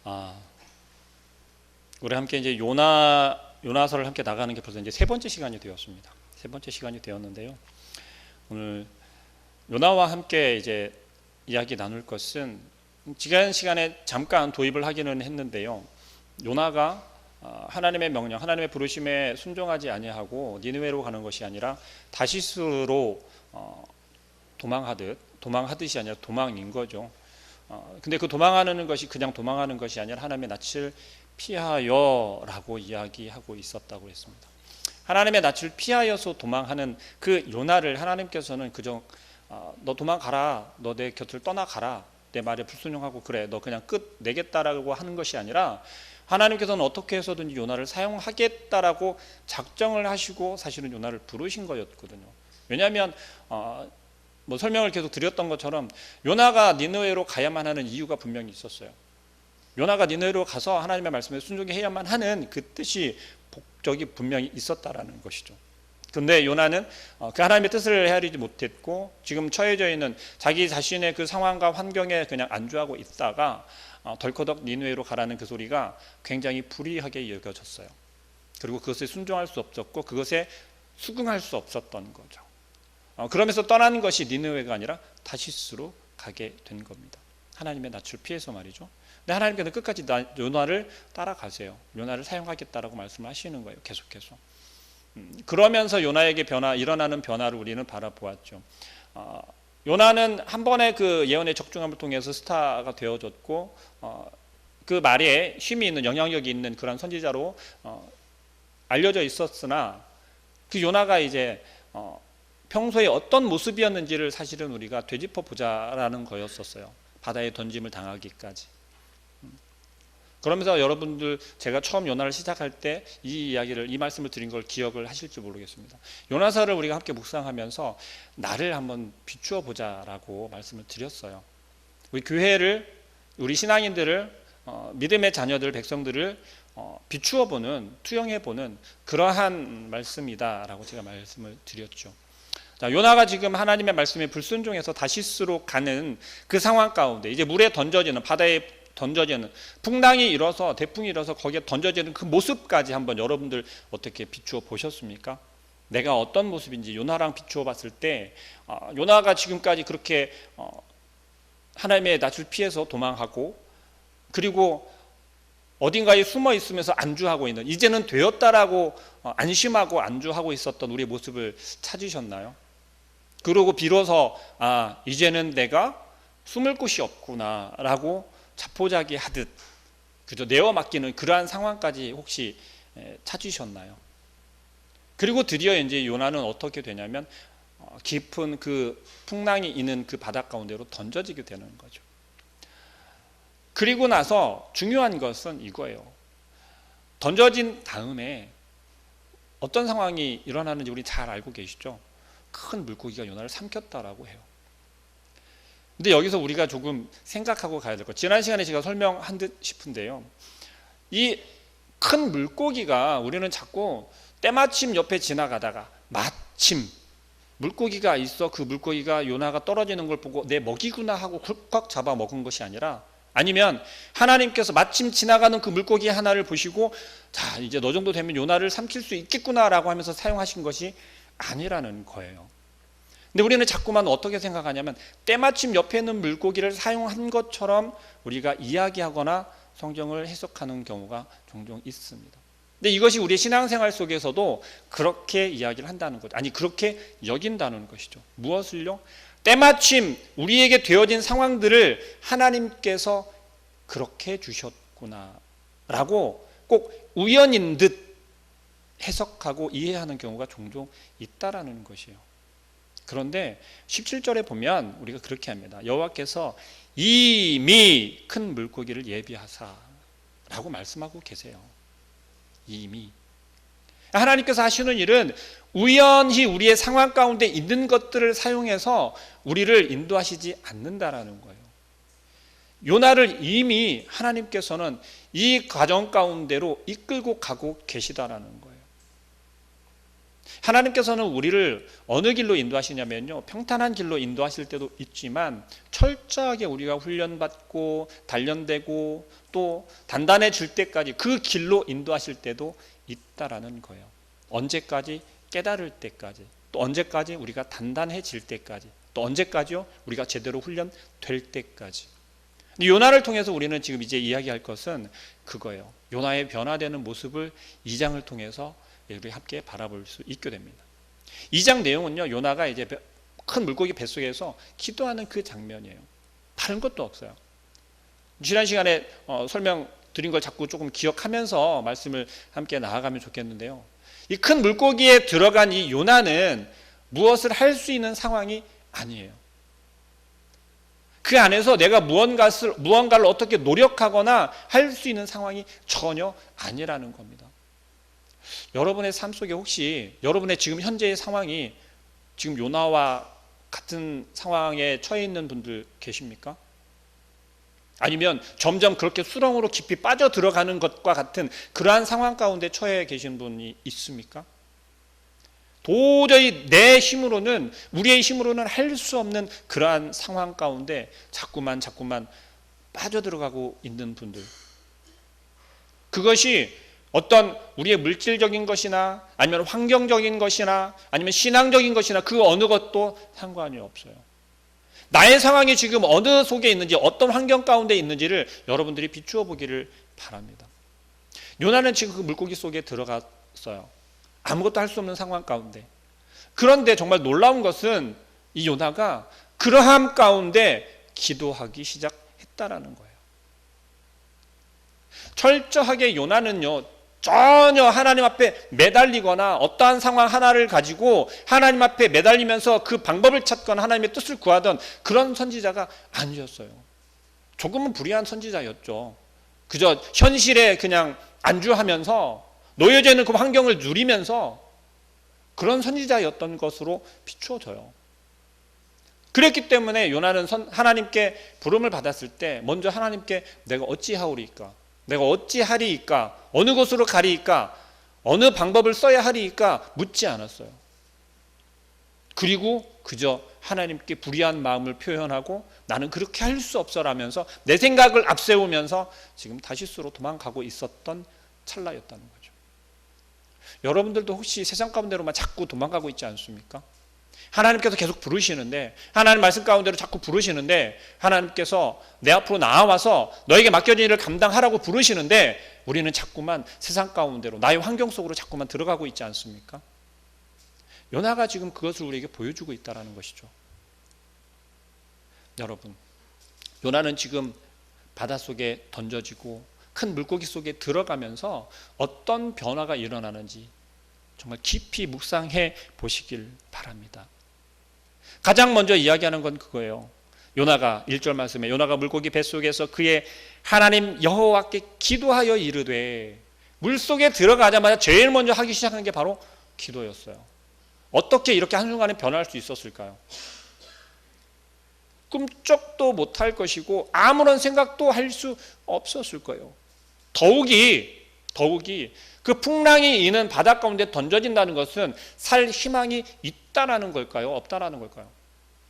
아, 우리 함께 이제 요나서를 함께 나가는 게 벌써 이제 세 번째 시간이 되었습니다. 세 번째 시간이 되었는데요. 오늘 요나와 함께 이제 이야기 나눌 것은 지난 시간에 잠깐 도입을 하기는 했는데요. 요나가 하나님의 명령, 하나님의 부르심에 순종하지 아니하고 니느웨로 가는 것이 아니라 다시스로 도망하듯이 아니라 도망인 거죠. 근데 그 도망하는 것이 그냥 도망하는 것이 아니라 하나님의 낯을 피하여라고 이야기하고 있었다고 했습니다. 하나님의 낯을 피하여서 도망하는 그 요나를 하나님께서는 그저 너 도망가라, 너 내 곁을 떠나가라, 내 말에 불순종하고 그래, 너 그냥 끝 내겠다라고 하는 것이 아니라 하나님께서는 어떻게 해서든지 요나를 사용하겠다라고 작정을 하시고 사실은 요나를 부르신 거였거든요. 왜냐하면 뭐 설명을 계속 드렸던 것처럼 요나가 니느웨로 가야만 하는 이유가 분명히 있었어요. 요나가 니느웨로 가서 하나님의 말씀에 순종해야만 하는 그 뜻이 목적이 분명히 있었다라는 것이죠. 그런데 요나는 그 하나님의 뜻을 헤아리지 못했고 지금 처해져 있는 자기 자신의 그 상황과 환경에 그냥 안주하고 있다가 덜커덕 니느웨로 가라는 그 소리가 굉장히 불이하게 여겨졌어요. 그리고 그것에 순종할 수 없었고 그것에 수긍할 수 없었던 거죠. 그러면서 떠나는 것이 니느웨가 아니라 다시스로 가게 된 겁니다. 하나님의 낯을 피해서 말이죠. 근데 하나님께서 끝까지 요나를 따라가세요. 요나를 사용하겠다라고 말씀하시는 거예요. 계속해서. 그러면서 요나에게 일어나는 변화를 우리는 바라보았죠. 요나는 한 번의 그 예언의 적중함을 통해서 스타가 되어졌고 그 말에 힘이 있는 영향력이 있는 그런 선지자로 알려져 있었으나 그 요나가 이제 평소에 어떤 모습이었는지를 사실은 우리가 되짚어 보자라는 거였었어요. 바다에 던짐을 당하기까지. 그러면서 여러분들 제가 처음 요나를 시작할 때 이 말씀을 드린 걸 기억을 하실지 모르겠습니다. 요나서를 우리가 함께 묵상하면서 나를 한번 비추어 보자라고 말씀을 드렸어요. 우리 교회를, 우리 신앙인들을, 믿음의 자녀들, 백성들을 비추어 보는, 투영해 보는 그러한 말씀이다라고 제가 말씀을 드렸죠. 자, 요나가 지금 하나님의 말씀에 불순종해서 다시스로 가는 그 상황 가운데 이제 물에 던져지는, 바다에 던져지는, 풍랑이 일어서 대풍이 일어서 거기에 던져지는 그 모습까지 한번 여러분들 어떻게 비추어 보셨습니까? 내가 어떤 모습인지 요나랑 비추어 봤을 때 요나가 지금까지 그렇게 하나님의 낯을 피해서 도망하고 그리고 어딘가에 숨어 있으면서 안주하고 있는, 이제는 되었다라고 안심하고 안주하고 있었던 우리의 모습을 찾으셨나요? 그러고 비로소 이제는 내가 숨을 곳이 없구나라고 자포자기 하듯 그저 내어 맡기는 그러한 상황까지 혹시 찾으셨나요? 그리고 드디어 이제 요나는 어떻게 되냐면 깊은 그 풍랑이 있는 그 바다 가운데로 던져지게 되는 거죠. 그리고 나서 중요한 것은 이거예요. 던져진 다음에 어떤 상황이 일어나는지 우리 잘 알고 계시죠? 큰 물고기가 요나를 삼켰다라고 해요. 근데 여기서 우리가 조금 생각하고 가야 될 것, 지난 시간에 제가 설명한 듯 싶은데요. 이 큰 물고기가 우리는 자꾸 때마침 옆에 지나가다가 마침 물고기가 있어 그 물고기가 요나가 떨어지는 걸 보고 내 먹이구나 하고 hul컥 잡아 먹은 것이 아니라, 아니면 하나님께서 마침 지나가는 그 물고기 하나를 보시고 자 이제 너 정도 되면 요나를 삼킬 수 있겠구나라고 하면서 사용하신 것이 아니라는 거예요. 근데 우리는 자꾸만 어떻게 생각하냐면 때마침 옆에 있는 물고기를 사용한 것처럼 우리가 이야기하거나 성경을 해석하는 경우가 종종 있습니다. 근데 이것이 우리의 신앙생활 속에서도 그렇게 이야기를 한다는 거죠. 아니 그렇게 여긴다는 것이죠. 무엇을요? 때마침 우리에게 되어진 상황들을 하나님께서 그렇게 주셨구나 라고 꼭 우연인 듯 해석하고 이해하는 경우가 종종 있다라는 것이에요. 그런데 17절에 보면 우리가 그렇게 합니다. 여호와께서 이미 큰 물고기를 예비하사 라고 말씀하고 계세요. 이미. 하나님께서 하시는 일은 우연히 우리의 상황 가운데 있는 것들을 사용해서 우리를 인도하시지 않는다라는 거예요. 요나를 이미 하나님께서는 이 과정 가운데로 이끌고 가고 계시다라는 거예요. 하나님께서는 우리를 어느 길로 인도하시냐면요, 평탄한 길로 인도하실 때도 있지만 철저하게 우리가 훈련받고 단련되고 또 단단해질 때까지 그 길로 인도하실 때도 있다라는 거예요. 언제까지? 깨달을 때까지, 또 언제까지? 우리가 단단해질 때까지, 또 언제까지요? 우리가 제대로 훈련될 때까지. 요나를 통해서 우리는 지금 이제 이야기할 것은 그거예요. 요나의 변화되는 모습을 2장을 통해서 우리 함께 바라볼 수 있게 됩니다. 2장 내용은요, 요나가 이제 큰 물고기 뱃속에서 기도하는 그 장면이에요. 다른 것도 없어요. 지난 시간에 설명 드린 걸 자꾸 조금 기억하면서 말씀을 함께 나아가면 좋겠는데요. 이 큰 물고기에 들어간 이 요나는 무엇을 할 수 있는 상황이 아니에요. 그 안에서 내가 무언가를 어떻게 노력하거나 할 수 있는 상황이 전혀 아니라는 겁니다. 여러분의 삶 속에 혹시 여러분의 지금 현재의 상황이 지금 요나와 같은 상황에 처해 있는 분들 계십니까? 아니면 점점 그렇게 수렁으로 깊이 빠져 들어가는 것과 같은 그러한 상황 가운데 처해 계신 분이 있습니까? 도저히 내 힘으로는, 우리의 힘으로는 할 수 없는 그러한 상황 가운데 자꾸만 빠져들어가고 있는 분들, 그것이 어떤 우리의 물질적인 것이나 아니면 환경적인 것이나 아니면 신앙적인 것이나 그 어느 것도 상관이 없어요. 나의 상황이 지금 어느 속에 있는지, 어떤 환경 가운데 있는지를 여러분들이 비추어 보기를 바랍니다. 요나는 지금 그 물고기 속에 들어갔어요. 아무것도 할 수 없는 상황 가운데. 그런데 정말 놀라운 것은 이 요나가 그러함 가운데 기도하기 시작했다라는 거예요. 철저하게 요나는요, 전혀 하나님 앞에 매달리거나 어떠한 상황 하나를 가지고 하나님 앞에 매달리면서 그 방법을 찾거나 하나님의 뜻을 구하던 그런 선지자가 아니었어요. 조금은 불의한 선지자였죠. 그저 현실에 그냥 안주하면서 놓여져 있는 그 환경을 누리면서 그런 선지자였던 것으로 비추어져요. 그랬기 때문에 요나는 하나님께 부름을 받았을 때 먼저 하나님께 내가 어찌하오리이까, 내가 어찌하리이까, 어느 곳으로 가리이까, 어느 방법을 써야 하리이까 묻지 않았어요. 그리고 그저 하나님께 불의한 마음을 표현하고 나는 그렇게 할 수 없어라면서 내 생각을 앞세우면서 지금 다시스로 도망가고 있었던 찰나였다는 거죠. 여러분들도 혹시 세상 가운데로만 자꾸 도망가고 있지 않습니까? 하나님께서 계속 부르시는데, 하나님 말씀 가운데로 자꾸 부르시는데, 하나님께서 내 앞으로 나와서 너에게 맡겨진 일을 감당하라고 부르시는데 우리는 자꾸만 세상 가운데로, 나의 환경 속으로 자꾸만 들어가고 있지 않습니까? 요나가 지금 그것을 우리에게 보여주고 있다는 것이죠. 여러분, 요나는 지금 바닷속에 던져지고 큰 물고기 속에 들어가면서 어떤 변화가 일어나는지 정말 깊이 묵상해 보시길 바랍니다. 가장 먼저 이야기하는 건 그거예요. 요나가 1절 말씀에 요나가 물고기 뱃속에서 그의 하나님 여호와께 기도하여 이르되, 물속에 들어가자마자 제일 먼저 하기 시작한 게 바로 기도였어요. 어떻게 이렇게 한순간에 변화할 수 있었을까요? 꿈쩍도 못할 것이고 아무런 생각도 할 수 없었을 거예요. 더욱이 그 풍랑이 있는 바다 가운데 던져진다는 것은 살 희망이 있다라는 걸까요? 없다라는 걸까요?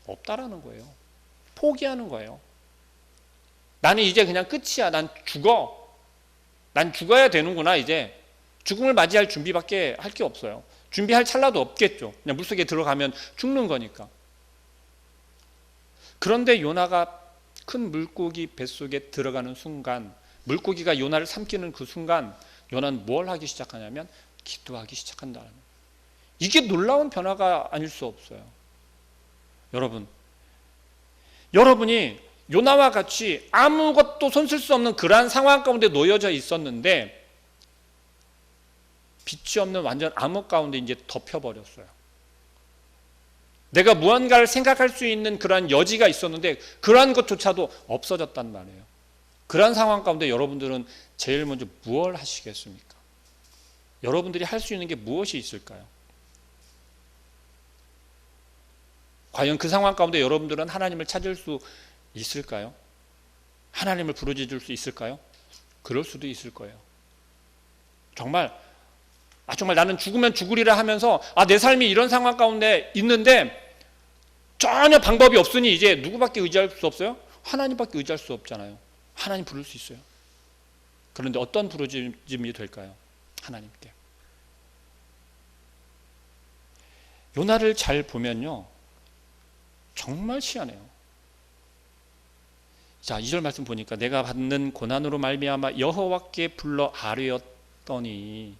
없다라는 거예요. 포기하는 거예요. 나는 이제 그냥 끝이야. 난 죽어. 난 죽어야 되는구나. 이제 죽음을 맞이할 준비밖에 할 게 없어요. 준비할 찰나도 없겠죠. 그냥 물속에 들어가면 죽는 거니까. 그런데 요나가 큰 물고기 뱃속에 들어가는 순간, 물고기가 요나를 삼키는 그 순간 요나는 뭘 하기 시작하냐면 기도하기 시작한다는 거예요. 이게 놀라운 변화가 아닐 수 없어요. 여러분이 요나와 같이 아무것도 손쓸 수 없는 그러한 상황 가운데 놓여져 있었는데 빛이 없는 완전 암흑 가운데 이제 덮여버렸어요. 내가 무언가를 생각할 수 있는 그러한 여지가 있었는데 그러한 것조차도 없어졌단 말이에요. 그러한 상황 가운데 여러분들은 제일 먼저 무엇을 하시겠습니까? 여러분들이 할 수 있는 게 무엇이 있을까요? 과연 그 상황 가운데 여러분들은 하나님을 찾을 수 있을까요? 하나님을 부르짖을 수 있을까요? 그럴 수도 있을 거예요. 정말 정말 나는 죽으면 죽으리라 하면서 내 삶이 이런 상황 가운데 있는데 전혀 방법이 없으니 이제 누구밖에 의지할 수 없어요? 하나님밖에 의지할 수 없잖아요. 하나님 부를 수 있어요. 그런데 어떤 부르짖음이 될까요? 하나님께. 요나를 잘 보면요, 정말 희한해요. 자, 2절 말씀 보니까 내가 받는 고난으로 말미암아 여호와께 불러 아뢰었더니,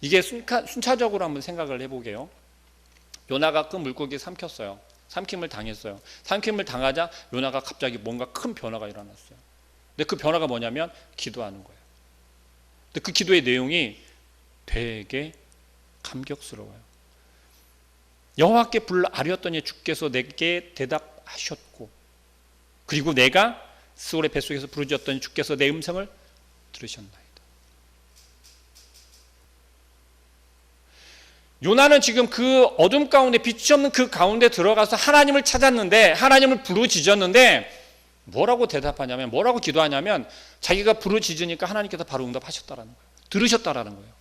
이게 순차적으로 한번 생각을 해보게요. 요나가 큰 물고기에 삼켰어요. 삼킴을 당했어요. 삼킴을 당하자 요나가 갑자기 뭔가 큰 변화가 일어났어요. 근데 그 변화가 뭐냐면 기도하는 거예요. 근데 그 기도의 내용이 되게 감격스러워요. 여호와께 불러 아뢰었더니 주께서 내게 대답하셨고, 그리고 내가 스올의 뱃속에서 부르짖었더니 주께서 내 음성을 들으셨나이다. 요나는 지금 그 어둠 가운데, 빛이 없는 그 가운데 들어가서 하나님을 찾았는데, 하나님을 부르짖었는데 뭐라고 대답하냐면, 뭐라고 기도하냐면, 자기가 부르짖으니까 하나님께서 바로 응답하셨다라는 거예요. 들으셨다라는 거예요.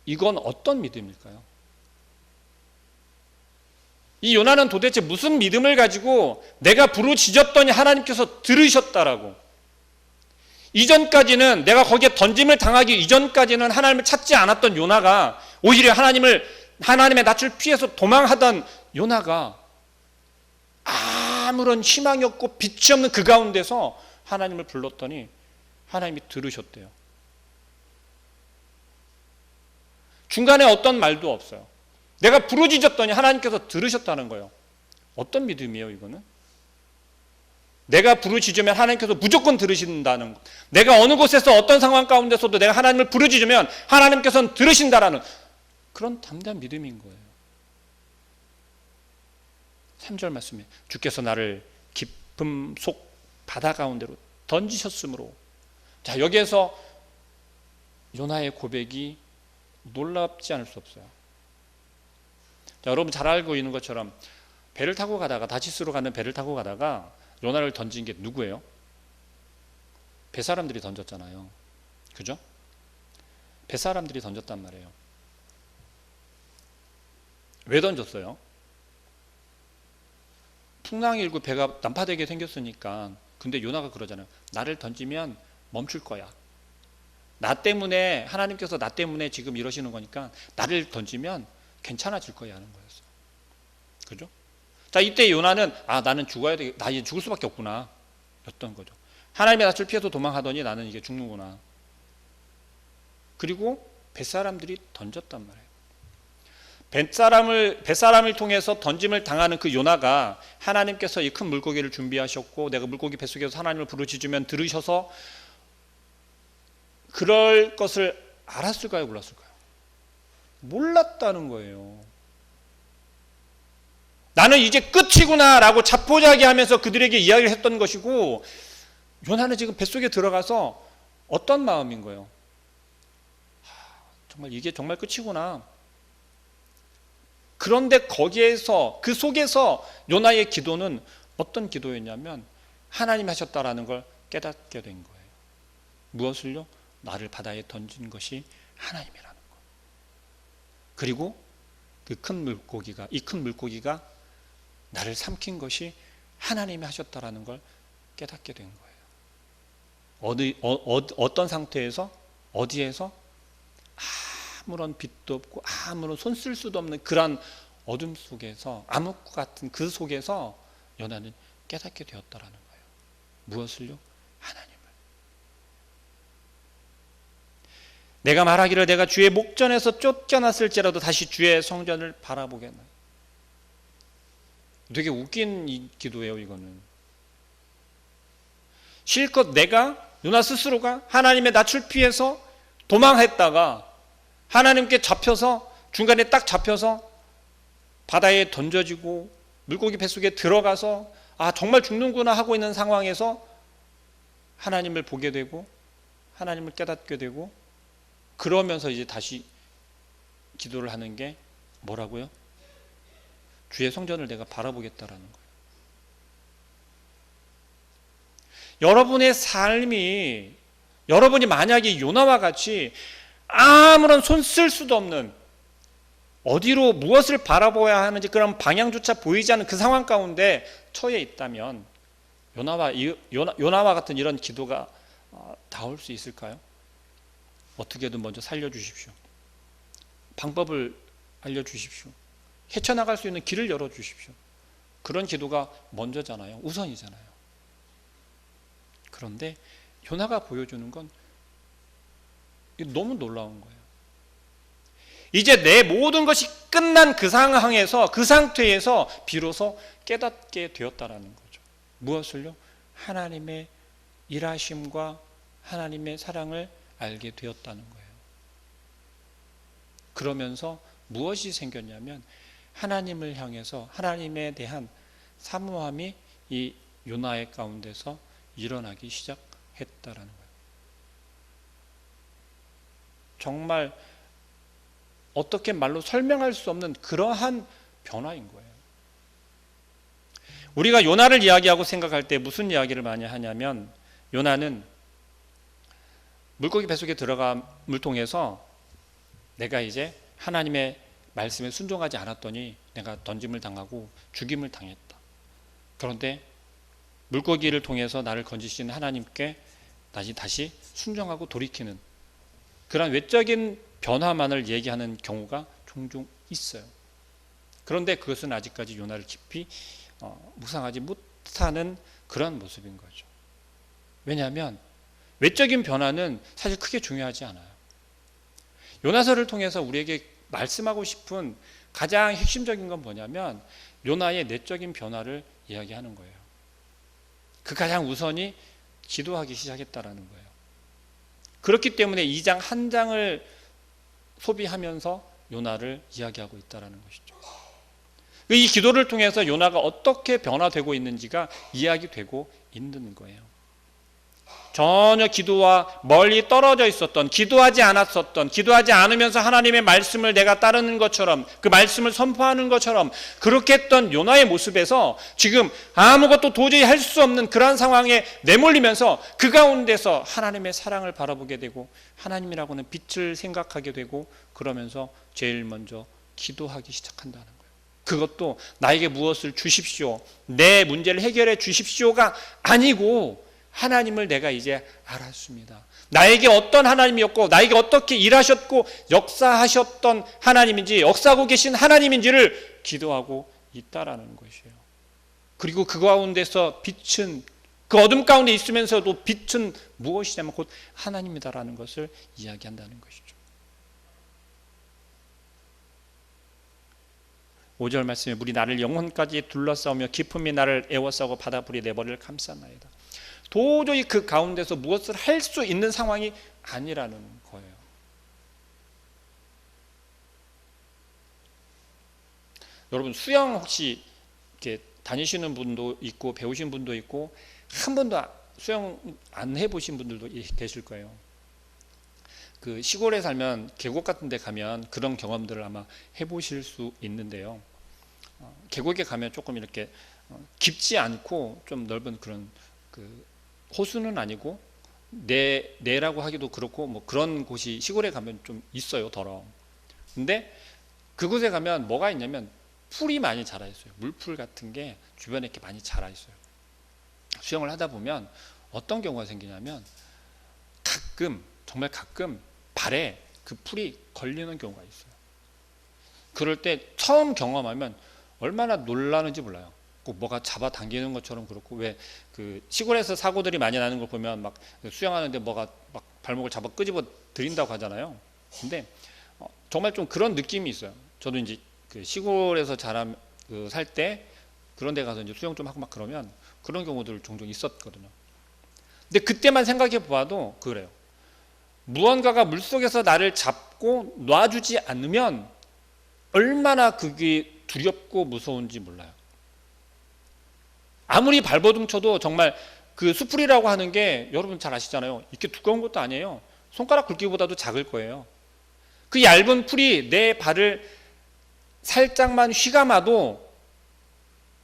이건 어떤 믿음일까요? 이 요나는 도대체 무슨 믿음을 가지고 내가 부르짖었더니 하나님께서 들으셨다라고, 이전까지는, 내가 거기에 던짐을 당하기 이전까지는 하나님을 찾지 않았던 요나가, 오히려 하나님의 낯을 피해서 도망하던 요나가 아무런 희망이 없고 빛이 없는 그 가운데서 하나님을 불렀더니 하나님이 들으셨대요. 중간에 어떤 말도 없어요. 내가 부르짖었더니 하나님께서 들으셨다는 거예요. 어떤 믿음이에요, 이거는? 내가 부르짖으면 하나님께서 무조건 들으신다는 것. 내가 어느 곳에서 어떤 상황 가운데서도 내가 하나님을 부르짖으면 하나님께서는 들으신다라는 그런 담대한 믿음인 거예요. 3절 말씀에 주께서 나를 깊음 속 바다 가운데로 던지셨으므로. 자, 여기에서 요나의 고백이 놀랍지 않을 수 없어요. 자, 여러분 잘 알고 있는 것처럼 배를 타고 가다가, 다시스로 가는 배를 타고 가다가 요나를 던진 게 누구예요? 뱃사람들이 던졌잖아요. 그죠? 뱃사람들이 던졌단 말이에요. 왜 던졌어요? 풍랑이 일고 배가 난파되게 생겼으니까. 근데 요나가 그러잖아요. 나를 던지면 멈출 거야. 나 때문에, 하나님께서 나 때문에 지금 이러시는 거니까 나를 던지면 괜찮아질 거야 하는 거였어요. 그죠? 자, 이때 요나는 나는 죽어야 돼, 나 이제 죽을 수밖에 없구나 였던 거죠. 하나님의 낯을 피해서 도망하더니 나는 이게 죽는구나. 그리고 뱃사람들이 던졌단 말이에요. 뱃사람을 통해서 던짐을 당하는 그 요나가, 하나님께서 이 큰 물고기를 준비하셨고 내가 물고기 뱃속에서 하나님을 부르짖으면 들으셔서 그럴 것을 알았을까요, 몰랐을까요? 몰랐다는 거예요. 나는 이제 끝이구나 라고 자포자기하면서 그들에게 이야기를 했던 것이고, 요나는 지금 뱃속에 들어가서 어떤 마음인 거예요? 정말 이게 정말 끝이구나. 그런데 거기에서, 그 속에서 요나의 기도는 어떤 기도였냐면 하나님이 하셨다라는 걸 깨닫게 된 거예요. 무엇을요? 나를 바다에 던진 것이 하나님이라는 것. 그리고 그 큰 물고기가, 이 큰 물고기가 나를 삼킨 것이 하나님이 하셨다라는 걸 깨닫게 된 거예요. 어떤 상태에서, 어디에서? 아무런 빛도 없고 아무런 손 쓸 수도 없는 그런 어둠 속에서, 암흑 같은 그 속에서 요나는 깨닫게 되었다라는 거예요. 무엇을요? 하나님을. 내가 말하기를 내가 주의 목전에서 쫓겨났을지라도 다시 주의 성전을 바라보겠나요. 되게 웃긴 이 기도예요, 이거는. 실컷 내가, 요나 스스로가 하나님의 낯을 피해서 도망했다가 하나님께 잡혀서, 중간에 딱 잡혀서 바다에 던져지고 물고기 뱃속에 들어가서 정말 죽는구나 하고 있는 상황에서 하나님을 보게 되고 하나님을 깨닫게 되고, 그러면서 이제 다시 기도를 하는 게 뭐라고요? 주의 성전을 내가 바라보겠다라는 거예요. 여러분의 삶이 여러분이 만약에 요나와 같이 아무런 손 쓸 수도 없는, 어디로 무엇을 바라보아야 하는지 그런 방향조차 보이지 않는 그 상황 가운데 처해 있다면 요나와 같은 이런 기도가 나올 수 있을까요? 어떻게든 먼저 살려주십시오. 방법을 알려주십시오. 헤쳐나갈 수 있는 길을 열어주십시오. 그런 기도가 먼저잖아요. 우선이잖아요. 그런데 요나가 보여주는 건 너무 놀라운 거예요. 이제 내 모든 것이 끝난 그 상황에서, 그 상태에서 비로소 깨닫게 되었다라는 거죠. 무엇을요? 하나님의 일하심과 하나님의 사랑을 알게 되었다는 거예요. 그러면서 무엇이 생겼냐면 하나님을 향해서 하나님에 대한 사모함이 이 요나의 가운데서 일어나기 시작했다라는 거예요. 정말 어떻게 말로 설명할 수 없는 그러한 변화인 거예요. 우리가 요나를 이야기하고 생각할 때 무슨 이야기를 많이 하냐면, 요나는 물고기 뱃속에 들어감을 통해서 내가 이제 하나님의 말씀에 순종하지 않았더니 내가 던짐을 당하고 죽임을 당했다. 그런데 물고기를 통해서 나를 건지신 하나님께 다시 순종하고 돌이키는 그런 외적인 변화만을 얘기하는 경우가 종종 있어요. 그런데 그것은 아직까지 요나를 깊이 묵상하지 못하는 그런 모습인 거죠. 왜냐하면 외적인 변화는 사실 크게 중요하지 않아요. 요나서를 통해서 우리에게 말씀하고 싶은 가장 핵심적인 건 뭐냐면 요나의 내적인 변화를 이야기하는 거예요. 그 가장 우선이 기도하기 시작했다라는 거예요. 그렇기 때문에 2장 한 장을 소비하면서 요나를 이야기하고 있다는 것이죠. 이 기도를 통해서 요나가 어떻게 변화되고 있는지가 이야기되고 있는 거예요. 전혀 기도와 멀리 떨어져 있었던, 기도하지 않았었던, 기도하지 않으면서 하나님의 말씀을 내가 따르는 것처럼, 그 말씀을 선포하는 것처럼 그렇게 했던 요나의 모습에서 지금 아무것도 도저히 할 수 없는 그러한 상황에 내몰리면서 그 가운데서 하나님의 사랑을 바라보게 되고 하나님이라고는 빛을 생각하게 되고, 그러면서 제일 먼저 기도하기 시작한다는 거예요. 그것도 나에게 무엇을 주십시오, 내 문제를 해결해 주십시오가 아니고 하나님을 내가 이제 알았습니다. 나에게 어떤 하나님이었고 나에게 어떻게 일하셨고 역사하셨던 하나님인지, 역사하고 계신 하나님인지를 기도하고 있다라는 것이에요. 그리고 그 가운데서 빛은, 그 어둠 가운데 있으면서도 빛은 무엇이냐면 곧 하나님이다라는 것을 이야기한다는 것이죠. 5절 말씀에 물이 나를 영혼까지 둘러싸우며 깊음이 나를 에워싸고 바다불이 내 머리를 감싸나이다. 도저히 그 가운데서 무엇을 할 수 있는 상황이 아니라는 거예요. 여러분, 수영 혹시 이렇게 다니시는 분도 있고 배우신 분도 있고 한 번도 수영 안 해보신 분들도 계실 거예요. 그 시골에 살면 계곡 같은 데 가면 그런 경험들을 아마 해보실 수 있는데요. 계곡에 가면 조금 이렇게 깊지 않고 좀 넓은 그런 그 호수는 아니고 내라고 하기도 그렇고 뭐 그런 곳이 시골에 가면 좀 있어요. 더러. 근데 그곳에 가면 뭐가 있냐면 풀이 많이 자라 있어요. 물풀 같은 게 주변에 이렇게 많이 자라 있어요. 수영을 하다 보면 어떤 경우가 생기냐면 정말 가끔 발에 그 풀이 걸리는 경우가 있어요. 그럴 때 처음 경험하면 얼마나 놀라는지 몰라요. 꼭 뭐가 잡아당기는 것처럼 그렇고, 왜 그 시골에서 사고들이 많이 나는 걸 보면 막 수영하는데 뭐가 막 발목을 잡아 끄집어 들인다고 하잖아요. 근데 정말 좀 그런 느낌이 있어요. 저도 이제 그 시골에서 살 때 그런 데 가서 이제 수영 좀 하고 막 그러면 그런 경우들 종종 있었거든요. 근데 그때만 생각해 봐도 그래요. 무언가가 물속에서 나를 잡고 놔주지 않으면 얼마나 그게 두렵고 무서운지 몰라요. 아무리 발버둥 쳐도 정말 그 수풀이라고 하는 게 여러분 잘 아시잖아요. 이렇게 두꺼운 것도 아니에요. 손가락 굵기보다도 작을 거예요. 그 얇은 풀이 내 발을 살짝만 휘감아도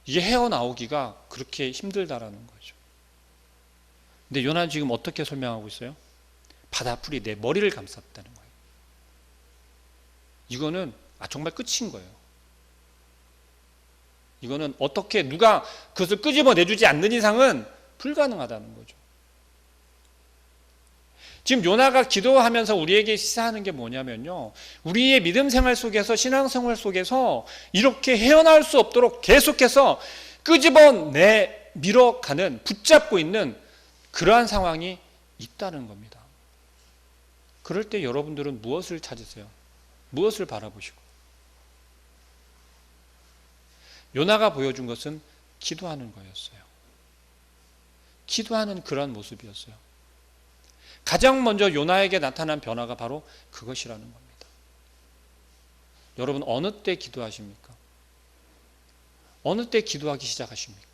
이게 헤어나오기가 그렇게 힘들다라는 거죠. 근데 요나는 지금 어떻게 설명하고 있어요? 바다풀이 내 머리를 감쌌다는 거예요. 이거는 정말 끝인 거예요. 이거는 어떻게 누가 그것을 끄집어내주지 않는 이상은 불가능하다는 거죠. 지금 요나가 기도하면서 우리에게 시사하는 게 뭐냐면요, 우리의 믿음 생활 속에서, 신앙 생활 속에서 이렇게 헤어나올 수 없도록 계속해서 끄집어내 밀어가는, 붙잡고 있는 그러한 상황이 있다는 겁니다. 그럴 때 여러분들은 무엇을 찾으세요? 무엇을 바라보시고? 요나가 보여준 것은 기도하는 거였어요. 기도하는 그런 모습이었어요. 가장 먼저 요나에게 나타난 변화가 바로 그것이라는 겁니다. 여러분, 어느 때 기도하십니까? 어느 때 기도하기 시작하십니까?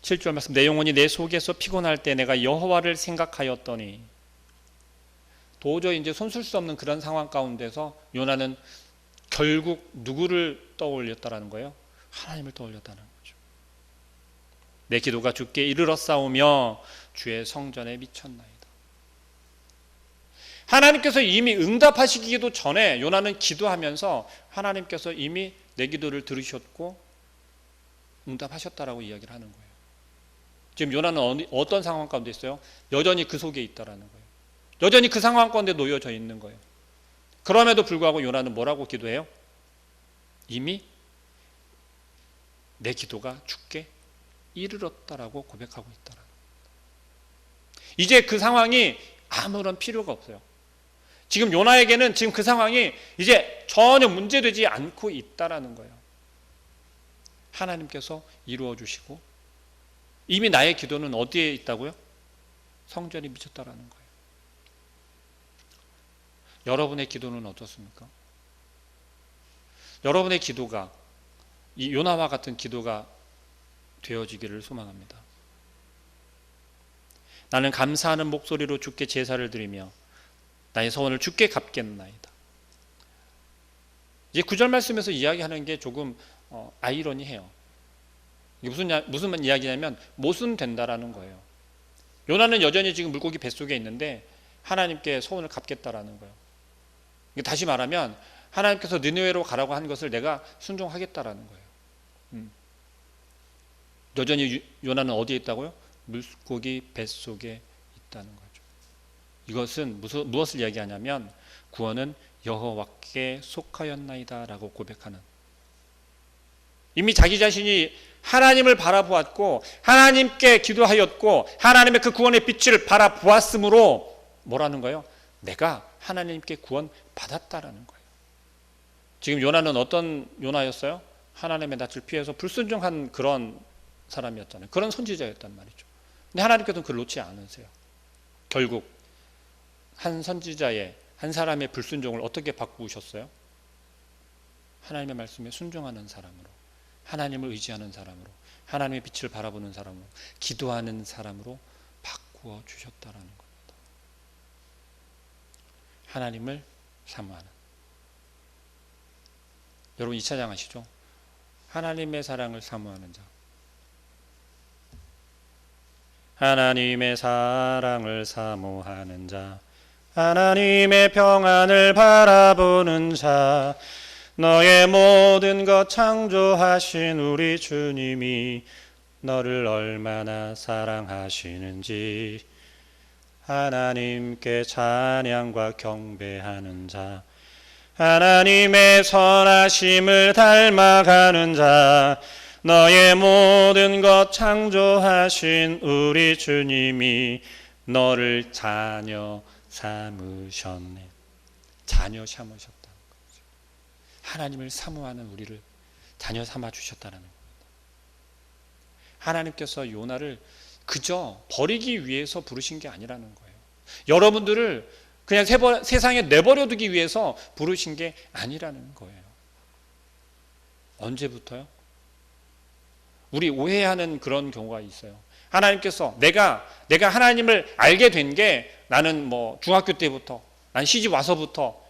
7절 말씀, 내 영혼이 내 속에서 피곤할 때 내가 여호와를 생각하였더니, 도저히 이제 손쓸 수 없는 그런 상황 가운데서 요나는 결국 누구를 떠올렸다라는 거예요? 하나님을 떠올렸다는 거죠. 내 기도가 주께 이르렀사오며 주의 성전에 미쳤나이다. 하나님께서 이미 응답하시기도 전에 요나는 기도하면서 하나님께서 이미 내 기도를 들으셨고 응답하셨다라고 이야기를 하는 거예요. 지금 요나는 어떤 상황 가운데 있어요? 여전히 그 속에 있다라는 거예요. 여전히 그 상황 가운데 놓여져 있는 거예요. 그럼에도 불구하고 요나는 뭐라고 기도해요? 이미 내 기도가 주께 이르렀다라고 고백하고 있다라는 거예요. 이제 그 상황이 아무런 필요가 없어요. 지금 요나에게는 지금 그 상황이 이제 전혀 문제되지 않고 있다라는 거예요. 하나님께서 이루어 주시고 이미 나의 기도는 어디에 있다고요? 성전이 미쳤다라는 거예요. 여러분의 기도는 어떻습니까? 여러분의 기도가 이 요나와 같은 기도가 되어지기를 소망합니다. 나는 감사하는 목소리로 주께 제사를 드리며 나의 소원을 주께 갚겠나이다. 이제 9절 말씀에서 이야기하는 게 조금 아이러니해요. 이게 무슨 이야기냐면 모순된다라는 거예요. 요나는 여전히 지금 물고기 뱃속에 있는데 하나님께 소원을 갚겠다라는 거예요. 다시 말하면 하나님께서 니느웨로 가라고 한 것을 내가 순종하겠다라는 거예요. 여전히 요나는 어디에 있다고요? 물고기 뱃속에 있다는 거죠. 이것은 무엇을 이야기하냐면 구원은 여호와께 속하였나이다 라고 고백하는, 이미 자기 자신이 하나님을 바라보았고 하나님께 기도하였고 하나님의 그 구원의 빛을 바라보았으므로 뭐라는 거예요? 내가 하나님께 구원 받았다라는 거예요. 지금 요나는 어떤 요나였어요? 하나님의 낯을 피해서 불순종한 그런 사람이었잖아요. 그런 선지자였단 말이죠. 근데 하나님께서는 그걸 놓지 않으세요. 결국 한 선지자의, 한 사람의 불순종을 어떻게 바꾸셨어요? 하나님의 말씀에 순종하는 사람으로, 하나님을 의지하는 사람으로, 하나님의 빛을 바라보는 사람으로, 기도하는 사람으로 바꾸어 주셨다라는 겁니다. 하나님을 사모하는. 여러분 2차장 아시죠? 하나님의 사랑을 사모하는 자. 하나님의 사랑을 사모하는 자, 하나님의 평안을 바라보는 자, 너의 모든 것 창조하신 우리 주님이 너를 얼마나 사랑하시는지 하나님께 찬양과 경배하는 자, 하나님의 선하심을 닮아가는 자, 너의 모든 것 창조하신 우리 주님이 너를 자녀 삼으셨네. 자녀 삼으셨다는 거죠. 하나님을 사모하는 우리를 자녀 삼아 주셨다는 겁니다. 하나님께서 요나를 그저 버리기 위해서 부르신 게 아니라는 거예요. 여러분들을 그냥 세상에 내버려두기 위해서 부르신 게 아니라는 거예요. 언제부터요? 우리 오해하는 그런 경우가 있어요. 하나님께서 내가 하나님을 알게 된 게 나는 뭐 중학교 때부터, 난 시집 와서부터,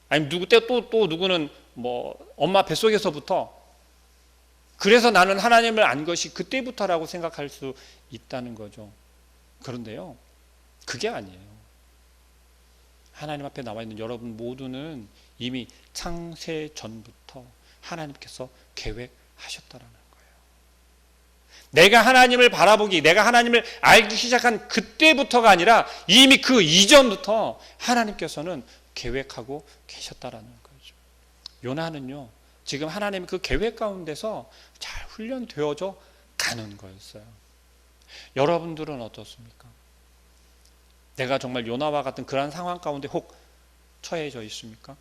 아니면 누구 때 또 누구는 뭐 엄마 뱃속에서부터, 그래서 나는 하나님을 안 것이 그때부터라고 생각할 수 있다는 거죠. 그런데요, 그게 아니에요. 하나님 앞에 나와 있는 여러분 모두는 이미 창세 전부터 하나님께서 계획하셨다라는 거예요. 내가 하나님을 바라보기, 내가 하나님을 알기 시작한 그때부터가 아니라 이미 그 이전부터 하나님께서는 계획하고 계셨다라는 거죠. 요나는요, 지금 하나님의 그 계획 가운데서 잘 훈련되어져 가는 거였어요. 여러분들은 어떻습니까? 내가 정말 요나와 같은 그러한 상황 가운데 혹 처해져 있습니까?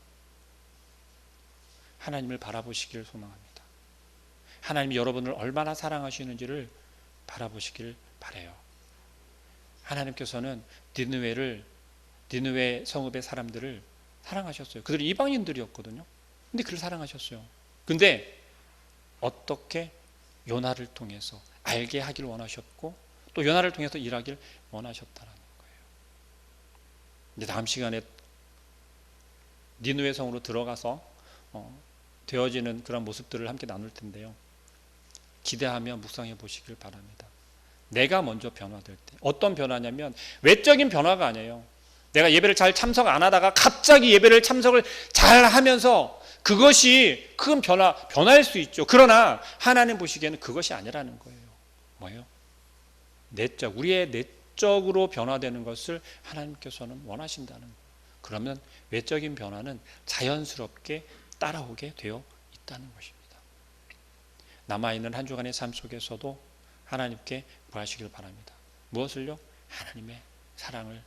하나님을 바라보시길 소망합니다. 하나님이 여러분을 얼마나 사랑하시는지를 바라보시길 바라요. 하나님께서는 니느웨 성읍의 사람들을 사랑하셨어요. 그들이 이방인들이었거든요. 근데 그를 사랑하셨어요. 근데 어떻게 요나를 통해서 알게 하길 원하셨고 또 요나를 통해서 일하길 원하셨다라는 거예요. 이제 다음 시간에 니느웨 성으로 들어가서 되어지는 그런 모습들을 함께 나눌 텐데요. 기대하며 묵상해 보시길 바랍니다. 내가 먼저 변화될 때 어떤 변화냐면 외적인 변화가 아니에요. 내가 예배를 잘 참석 안 하다가 갑자기 예배를 참석을 잘 하면서 그것이 큰 변화일 수 있죠. 그러나 하나님 보시기에는 그것이 아니라는 거예요. 뭐예요? 우리의 내적으로 변화되는 것을 하나님께서는 원하신다는 거예요. 그러면 외적인 변화는 자연스럽게 따라오게 되어 있다는 것입니다. 남아있는 한 주간의 삶 속에서도 하나님께 구하시길 바랍니다. 무엇을요? 하나님의 사랑을.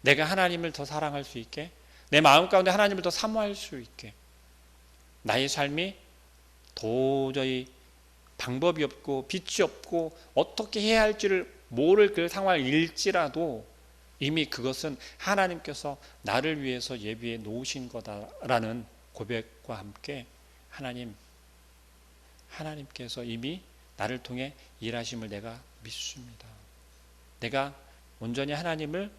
내가 하나님을 더 사랑할 수 있게, 내 마음 가운데 하나님을 더 사모할 수 있게, 나의 삶이 도저히 방법이 없고 빛이 없고 어떻게 해야 할지를 모를 그 상황을 잃지라도 이미 그것은 하나님께서 나를 위해서 예비해 놓으신 거다라는 고백과 함께 하나님께서 이미 나를 통해 일하심을 내가 믿습니다. 내가 온전히 하나님을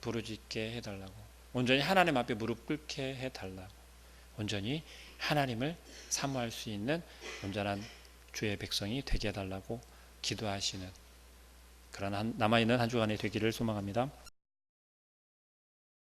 부르짖게 해달라고, 온전히 하나님 앞에 무릎 꿇게 해달라고, 온전히 하나님을 사모할 수 있는 온전한 주의 백성이 되게 해달라고 기도하시는 그런 남아있는 한 주간이 되기를 소망합니다.